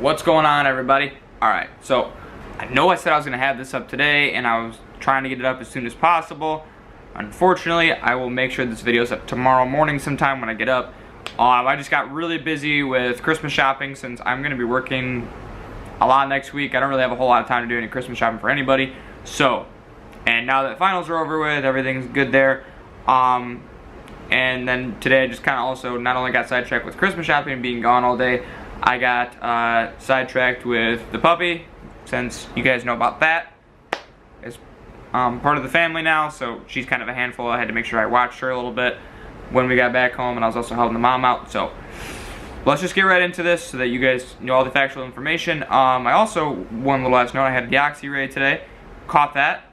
What's going on, everybody? Alright, so I know I said I was going to have this up today, and I was trying to get it up as soon as possible. Unfortunately, I will make sure this video is up tomorrow morning sometime when I get up. I just got really busy with Christmas shopping since I'm going to be working a lot next week. I don't really have a whole lot of time to do any Christmas shopping for anybody. So, and now that finals are over with, everything's good there. And then today I just kind of also not only got sidetracked with Christmas shopping and being gone all day, I got sidetracked with the puppy, since you guys know about that. It's part of the family now, so she's kind of a handful. I had to make sure I watched her a little bit when we got back home, and I was also helping the mom out. So let's just get right into this so that you guys know all the factual information. I also, one little last note, I had a deoxy ray today. Caught that.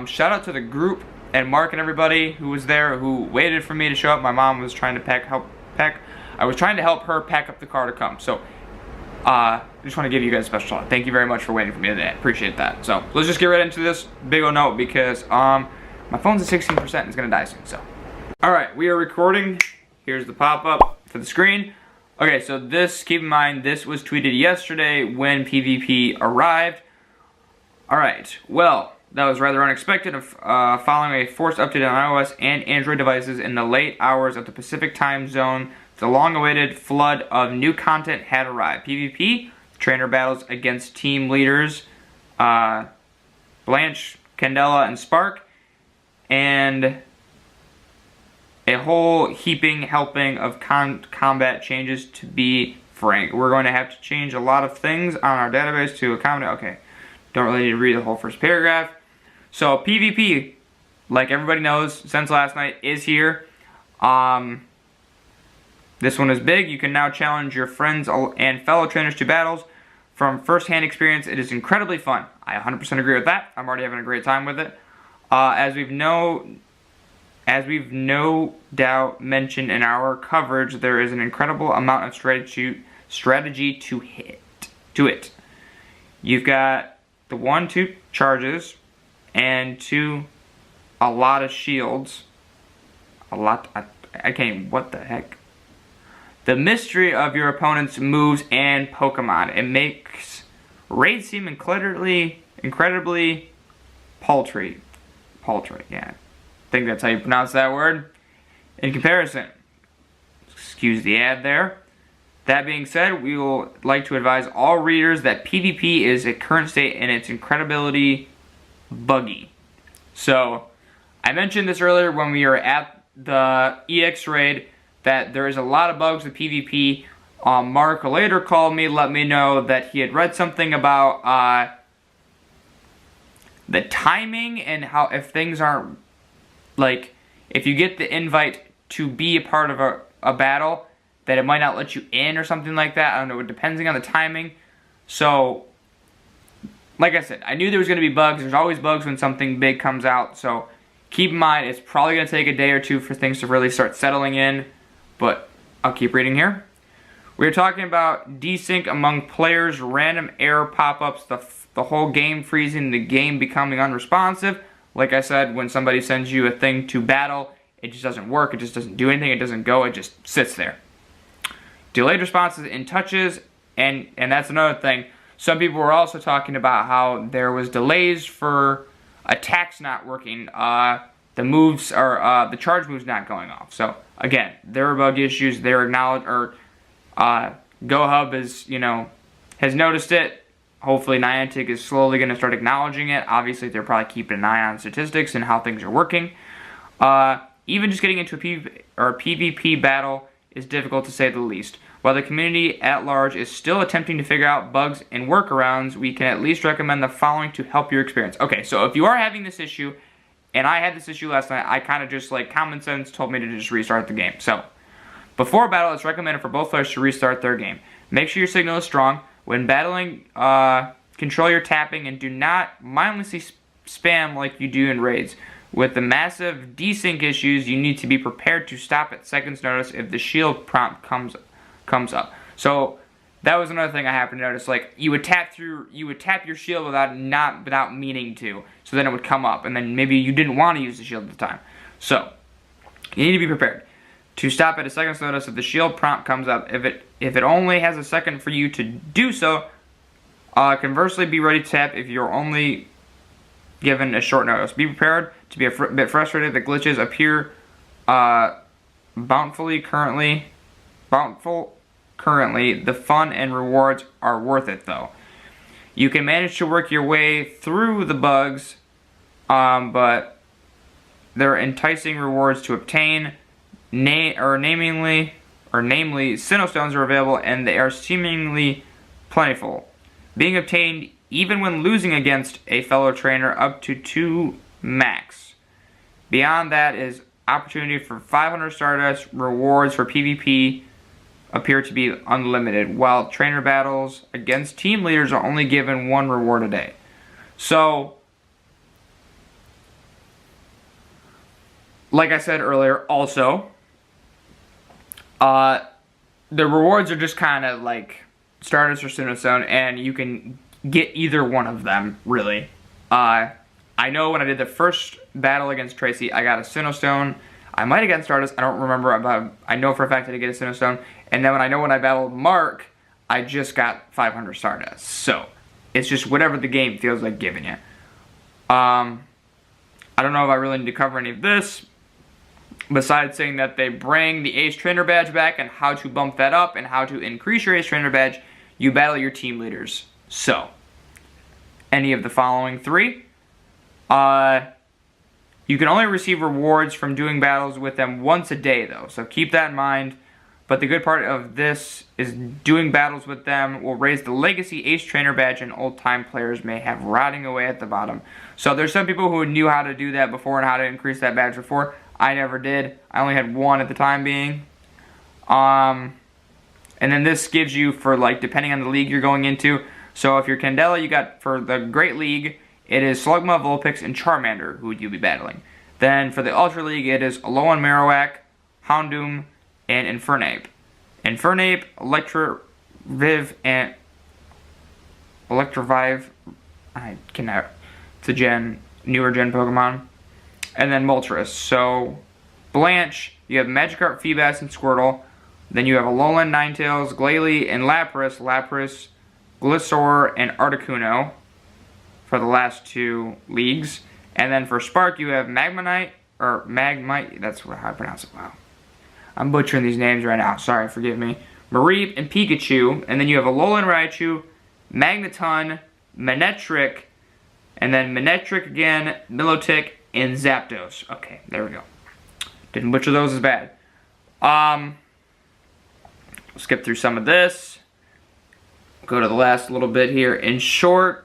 Shout out to the group and Mark and everybody who was there, who waited for me to show up. My mom was trying to I was trying to help her pack up the car to come. So, I just want to give you guys a special shout. Thank you very much for waiting for me today. I appreciate that. So, let's just get right into this big old note because my phone's at 16% and it's going to die soon. So, alright, we are recording. Here's the pop-up for the screen. Okay, so this, keep in mind, this was tweeted yesterday when PvP arrived. Alright, well, that was rather unexpected, following a forced update on iOS and Android devices in the late hours of the Pacific time zone. The long-awaited flood of new content had arrived. PvP, trainer battles against team leaders, Blanche, Candela, and Spark, and a whole helping of combat changes. To be frank, we're going to have to change a lot of things on our database to accommodate. Okay, don't really need to read the whole first paragraph. So PvP, like everybody knows, since last night, is here. This one is big. You can now challenge your friends and fellow trainers to battles. From first-hand experience, it is incredibly fun. I 100% agree with that. I'm already having a great time with it. As we've no doubt mentioned in our coverage, there is an incredible amount of strategy to it. You've got the 1-2 charges and 2 a lot of shields. I can't, what the heck? The mystery of your opponent's moves and Pokemon. It makes raids seem incredibly paltry. Paltry, yeah. I think that's how you pronounce that word. In comparison, excuse the ad there. That being said, we will like to advise all readers that PvP is at current state and its incredibility buggy. So, I mentioned this earlier when we were at the EX raid, that there is a lot of bugs with PvP. Mark later called me, let me know that he had read something about the timing and how if things aren't, like, if you get the invite to be a part of a battle, that it might not let you in or something like that. I don't know, depending on the timing. So, like I said, I knew there was going to be bugs. There's always bugs when something big comes out. So, keep in mind, it's probably going to take a day or two for things to really start settling in. But I'll keep reading here. We're talking about desync among players, random error pop-ups, the whole game freezing, the game becoming unresponsive. Like I said, when somebody sends you a thing to battle, it just doesn't work, it just doesn't do anything, it doesn't go, it just sits there. Delayed responses in touches, and that's another thing. Some people were also talking about how there was delays for attacks not working, the moves, or the charge moves not going off. So, again, there are bug issues, they're acknowledged, or gohub is, has noticed it. Hopefully Niantic is slowly going to start acknowledging it. Obviously, they're probably keeping an eye on statistics and how things are working. Even just getting into a PvP battle is difficult to say the least. While the community at large is still attempting to figure out bugs and workarounds, we can at least recommend the following to help your experience. Okay, so if you are having this issue, and I had this issue last night, I kind of just, like, common sense told me to just restart the game. So, before battle, it's recommended for both players to restart their game. Make sure your signal is strong. When battling, control your tapping and do not mindlessly spam like you do in raids. With the massive desync issues, you need to be prepared to stop at seconds notice if the shield prompt comes up. So, that was another thing I happened to notice. Like, you would tap your shield without meaning to. So then it would come up, and then maybe you didn't want to use the shield at the time. So, you need to be prepared. to stop at a second's notice if the shield prompt comes up. If it only has a second for you to do so, conversely, be ready to tap if you're only given a short notice. Be prepared to be a bit frustrated that glitches appear bountiful currently. The fun and rewards are worth it, though. You can manage to work your way through the bugs, but there are enticing rewards to obtain. Namely, Sinnoh are available, and they are seemingly plentiful, being obtained even when losing against a fellow trainer up to 2 max. Beyond that is opportunity for 500 Stardust. Rewards for PvP appear to be unlimited, while trainer battles against team leaders are only given 1 reward a day. So, like I said earlier, also, the rewards are just kind of like Stardust or Sinnoh, and you can get either one of them, really. I know when I did the first battle against Tracy, I got a Sinnoh. I might have gotten Stardust, I don't remember, but I know for a fact that I get a Sinnoh. And then when I battled Mark, I just got 500 Stardust. So, it's just whatever the game feels like giving you. I don't know if I really need to cover any of this, besides saying that they bring the Ace Trainer Badge back and how to bump that up and how to increase your Ace Trainer Badge. You battle your team leaders. So, any of the following 3. You can only receive rewards from doing battles with them once a day, though, so keep that in mind. But the good part of this is doing battles with them will raise the Legacy Ace Trainer Badge and old-time players may have rotting away at the bottom. So there's some people who knew how to do that before and how to increase that badge before. I never did. I only had 1 at the time being. And then this gives you for, like, depending on the league you're going into. So if you're Candela, you got, for the Great League, it is Slugma, Vulpix, and Charmander who you'll be battling. Then for the Ultra League, it is Alolan Marowak, Houndoom, and Infernape. Infernape, Electroviv, and Electrovive. I cannot. It's a newer gen Pokemon. And then Moltres. So, Blanche, you have Magikarp, Feebas, and Squirtle. Then you have Alolan, Ninetales, Glalie, and Lapras. Lapras, Gliscor, and Articuno for the last 2 leagues. And then for Spark, you have Magnemite, that's how I pronounce it, wow. I'm butchering these names right now, sorry, forgive me. Mareep and Pikachu, and then you have Alolan Raichu, Magneton, Manectric, and then Manectric again, Milotic, and Zapdos. Okay, there we go. Didn't butcher those as bad. Skip through some of this. Go to the last little bit here. In short,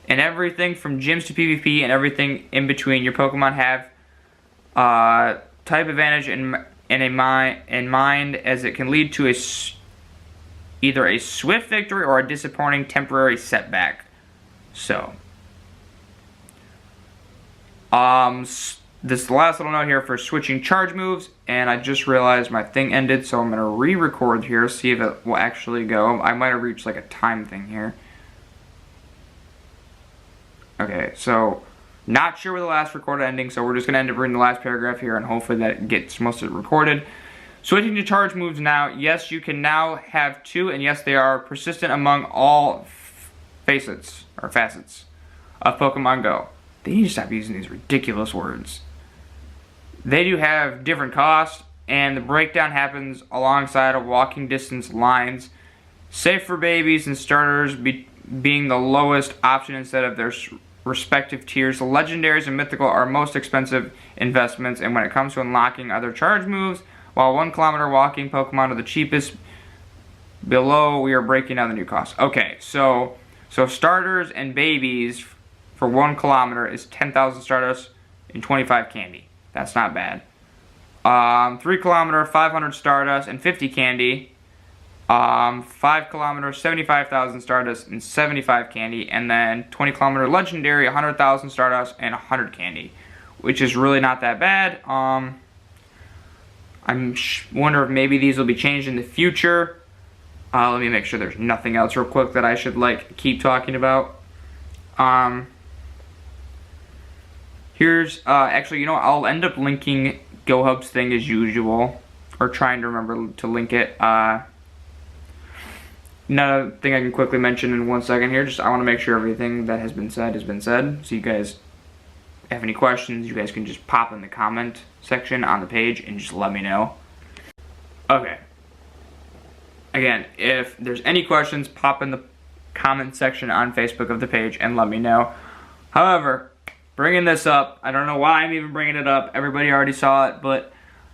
and everything from gyms to PvP and everything in between, your Pokemon have type advantage in mind, as it can lead to either a swift victory or a disappointing temporary setback. So, this is the last little note here for switching charge moves, and I just realized my thing ended, so I'm going to re-record here, see if it will actually go. I might have reached like a time thing here. Okay, so not sure where the last recorded ending, so we're just going to end up reading the last paragraph here, and hopefully that gets most of it recorded. Switching to charge moves now. Yes, you can now have 2, and yes, they are persistent among all facets of Pokemon Go. They need to stop using these ridiculous words. They do have different costs, and the breakdown happens alongside of walking distance lines. Safe for babies and starters being the lowest option instead of their respective tiers. The legendaries and mythical are most expensive investments, and when it comes to unlocking other charge moves, while 1 kilometer walking Pokemon are the cheapest, below we are breaking down the new costs. Okay, so starters and babies for 1 kilometer is 10,000 Stardust and 25 candy. That's not bad. 3 kilometer, 500 Stardust and 50 candy. 5 kilometer, 75,000 Stardust and 75 candy. And then 20 kilometer legendary, 100,000 Stardust and 100 candy. Which is really not that bad. I wonder if maybe these will be changed in the future. Let me make sure there's nothing else real quick that I should like keep talking about. Here's, actually, you know, I'll end up linking GoHub's thing as usual. or trying to remember to link it. Another thing I can quickly mention in 1 second here, just I want to make sure everything that has been said. So you guys have any questions, you guys can just pop in the comment section on the page and just let me know. Okay. Again, if there's any questions, pop in the comment section on Facebook of the page and let me know. However, bringing this up, I don't know why I'm even bringing it up. Everybody already saw it, but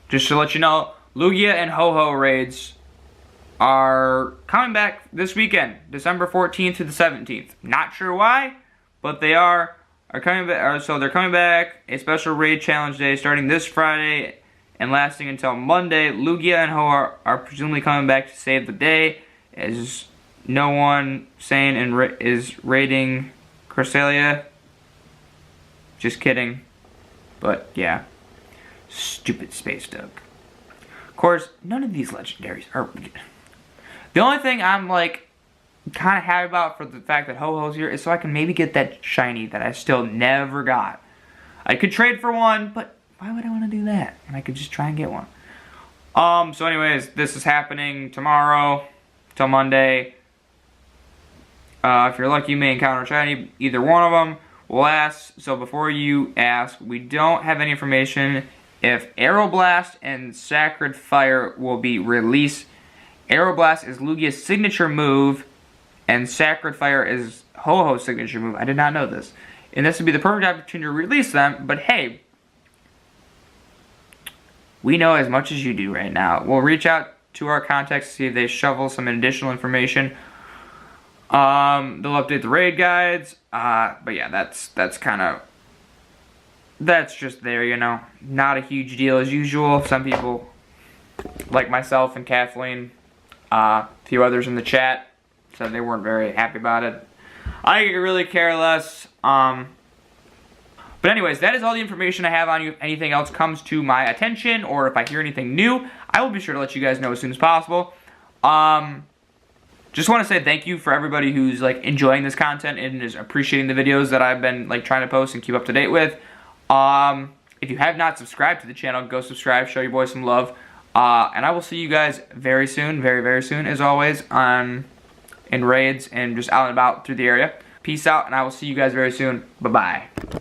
just to let you know, Lugia and Ho-Ho raids are coming back this weekend, December 14th to the 17th. Not sure why, but they are coming back. So they're coming back. A special raid challenge day starting this Friday and lasting until Monday. Lugia and Ho are presumably coming back to save the day, as no one sane is raiding Cresselia. Just kidding. But yeah, stupid space duck. Of course, none of these legendaries are. The only thing I'm like kind of happy about for the fact that Ho-Ho's here is so I can maybe get that shiny that I still never got. I could trade for one, but why would I want to do that when I could just try and get one? So anyways, this is happening tomorrow till Monday. If you're lucky, you may encounter shiny. Either one of them. We'll ask. So before you ask, we don't have any information if Aeroblast and Sacred Fire will be released. Aeroblast is Lugia's signature move, and Sacred Fire is Ho-Ho's signature move. I did not know this. And this would be the perfect opportunity to release them, but hey, we know as much as you do right now. We'll reach out to our contacts to see if they shovel some additional information. They'll update the raid guides, but yeah, that's kind of, that's just there, you know. Not a huge deal as usual. Some people, like myself and Kathleen, a few others in the chat, said they weren't very happy about it. I could really care less. But anyways, that is all the information I have on you. If anything else comes to my attention, or if I hear anything new, I will be sure to let you guys know as soon as possible. Just want to say thank you for everybody who's like enjoying this content and is appreciating the videos that I've been like trying to post and keep up to date with. If you have not subscribed to the channel, go subscribe, show your boys some love. And I will see you guys very soon, very, very soon, as always, in raids and just out and about through the area. Peace out, and I will see you guys very soon. Bye-bye.